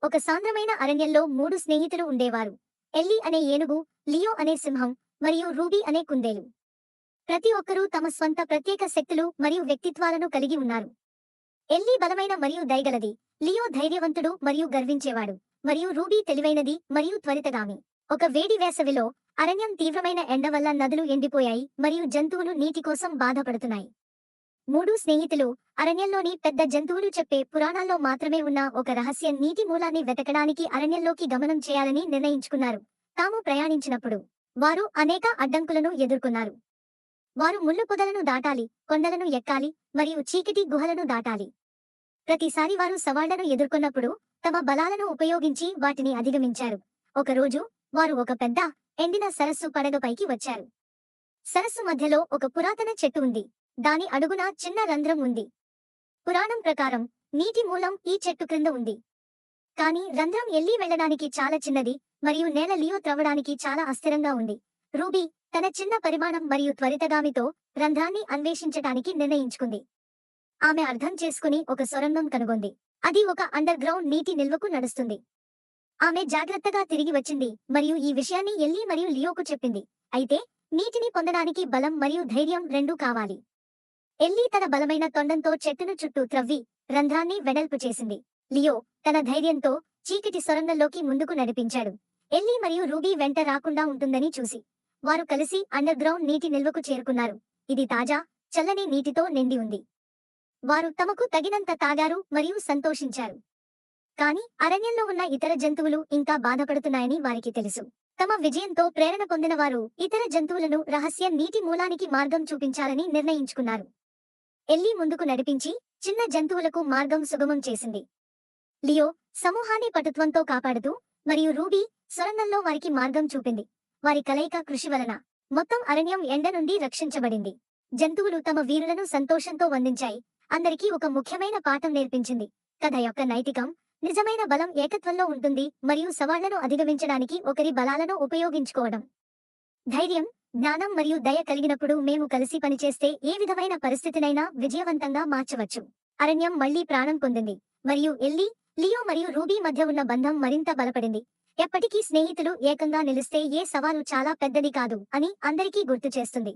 ఒక సాంద్రమైన అరణ్యంలో 3 స్నేహితులు ఉండేవారు. ఎల్లీ అనే ఏనుగు, లియో అనే సింహం, మరియు రూబీ అనే కుందేలు. ప్రతి ఒక్కరూ తమ స్వంత ప్రత్యేక శక్తులు మరియు వ్యక్తిత్వాలను కలిగి ఉన్నారు. ఎల్లీ బలమైన మరియు దయగలది, లియో ధైర్యవంతుడు మరియు గర్వించేవాడు, మరియు రూబీ తెలివైనది మరియు త్వరితగామి. ఒక వేడి వేసవిలో అరణ్యం తీవ్రమైన ఎండ వల్ల నదులు ఎండిపోయాయి మరియు జంతువులు నీటి కోసం బాధపడుతున్నాయి. 3 స్నేహితులు అరణ్యంలోని పెద్ద జంతువులు చెప్పే పురాణాల్లో మాత్రమే ఉన్న ఒక రహస్య నీటి మూలాన్ని వెతకడానికి అరణ్యంలోకి గమనం చేయాలని నిర్ణయించుకున్నారు. తాము ప్రయాణించినప్పుడు వారు అనేక అడ్డంకులను ఎదుర్కొన్నారు. వారు ముళ్ళు పొదలను దాటాలి, కొండలను ఎక్కాలి, మరియు చీకటి గుహలను దాటాలి. ప్రతిసారి వారు సవాళ్లను ఎదుర్కొన్నప్పుడు తమ బలాలను ఉపయోగించి వాటిని అధిగమించారు. ఒకరోజు వారు ఒక పెద్ద, ఎండిన సరస్సు పడగపైకి వచ్చారు. సరస్సు మధ్యలో ఒక పురాతన చెట్టు ఉంది. దాని అడుగున చిన్న రంధ్రం ఉంది. పురాణం ప్రకారం నీటి మూలం ఈ చెట్టు క్రింద ఉంది. కానీ రంధ్రం ఎల్లీ వెళ్ళడానికి చాలా చిన్నది మరియు నేల లియో త్రవ్వడానికి చాలా అస్థిరంగా ఉంది. రూబీ తన చిన్న పరిమాణం మరియు త్వరితగామితో రంధ్రాన్ని అన్వేషించటానికి నిర్ణయించుకుంది. ఆమె అర్థం చేసుకుని ఒక సొరంగం కనుగొంది. అది ఒక అండర్ గ్రౌండ్ నీటి నిల్వకు నడుస్తుంది. ఆమె జాగ్రత్తగా తిరిగి వచ్చింది మరియు ఈ విషయాన్ని ఎల్లీ మరియు లియోకు చెప్పింది. అయితే నీటిని పొందడానికి బలం మరియు ధైర్యం రెండూ కావాలి. ఎల్లీ తన బలమైన తొండంతో చెట్టును చుట్టూ త్రవ్వి రంధ్రాన్ని వెడల్పు చేసింది. లియో తన ధైర్యంతో చీకటి సొరంగంలోకి ముందుకు నడిపించాడు. ఎల్లీ మరియు రూబీ వెంట రాకుండా ఉంటుందని చూసి వారు కలిసి అండర్ గ్రౌండ్ నీటి నిల్వకు చేరుకున్నారు. ఇది తాజా, చల్లని నీటితో నిండి ఉంది. వారు తమకు తగినంత తాగారు మరియు సంతోషించారు. కానీ అరణ్యంలో ఉన్న ఇతర జంతువులు ఇంకా బాధపడుతున్నాయని వారికి తెలుసు. తమ విజయంతో ప్రేరణ పొందిన వారు ఇతర జంతువులను రహస్య నీటి మూలానికి మార్గం చూపించాలని నిర్ణయించుకున్నారు. ఎల్లీ ముందుకు నడిపించి చిన్న జంతువులకు మార్గం సుగమం చేసింది. లియో సమూహాన్ని పటుత్వంతో కాపాడుతూ మరియు రూబీ సొరంగంలో వారికి మార్గం చూపింది. వారి కలయిక కృషి వలన మొత్తం అరణ్యం ఎండ నుండి రక్షించబడింది. జంతువులు తమ వీరులను సంతోషంతో వందించాయి. అందరికీ ఒక ముఖ్యమైన పాఠం నేర్పించింది. కథ యొక్క నైతికం నిజమైన బలం ఏకత్వంలో ఉంటుంది మరియు సవాళ్లను అధిగమించడానికి ఒకరి బలాలను ఉపయోగించుకోవడం. ధైర్యం, జ్ఞానం మరియు దయ కలిగినప్పుడు మేము కలిసి పనిచేస్తే ఏ విధమైన పరిస్థితినైనా విజయవంతంగా మార్చవచ్చు. అరణ్యం మళ్లీ ప్రాణం పొందింది మరియు ఎల్లీ, లియో మరియు రూబీ మధ్య ఉన్న బంధం మరింత బలపడింది. ఎప్పటికీ స్నేహితులు ఏకంగా నిలిస్తే ఏ సవాలు చాలా పెద్దది కాదు అని అందరికీ గుర్తు చేస్తుంది.